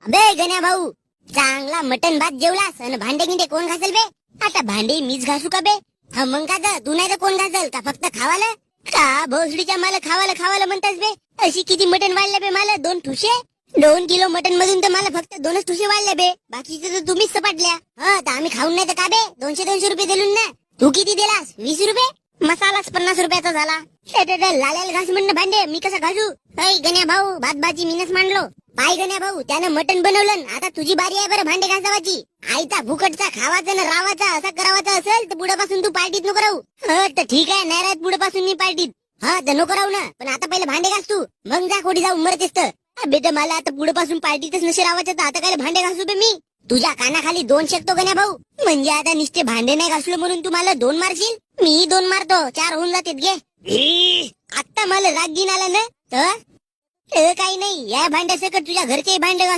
अबे गण्या भाऊ, चांगला मटन भात जेवलास आणि भांडे गिंडे कोण घासेल बे? आता भांडे मीच घासू का बे? हा मग का तू नाही तर कोण घासल का? फक्त खावाला का भोसडीच्या मला खावाला खावाला म्हणतास बे? अशी किती मटन वाढले बे मला? 2 ठुसे? 2 किलो मटन मधून तर मला फक्त 2च ठुसे वाढले बे. बाकीचे तर तुम्हीच सपाटल्या. हा तर आम्ही खाऊन नाही तर का बे? 200 रुपये दिलून ना. तू किती दिलास? 20 रुपये? मसालाच 50 रुपयाचा झाला. लाल्याला घास म्हणणं भांडे मी कसं घासू? ऐ गण्या भाऊ, भात भाजी मीनच मांडलो. पाय गण्या भाऊ, त्यानं मटण बनवलं, आता तुझी बारी आहे बरं भांडे घासावाची. आईचा भुकटचा खावाचा ना रावाचा असा करावाचा असेल तर पुढेपासून तू पार्टीत नको राहू. तर ठीक आहे, नाही राहत पुढेपासून मी पार्टीत. हा तर नको राहू ना, पण आता पहिले भांडे घास तू, मग जा खोडी जाऊ मरतेस तर. बेटा मला आता पुढेपासून पार्टीतच नसे रावायचं, तर आता काय भांडे घासू बे मी? तुझ्या कानाखाली 2 शेकतो गण्या भाऊ. म्हणजे आता नुसते भांडे नाही घासलो म्हणून तू मला 2 मारशील? मी 2 मारतो, 4 होऊन जातात घे. आता मला राग घेऊन आला ना तर काही नाही, या भांड्यासकट तुझ्या घरचे भांडे घास.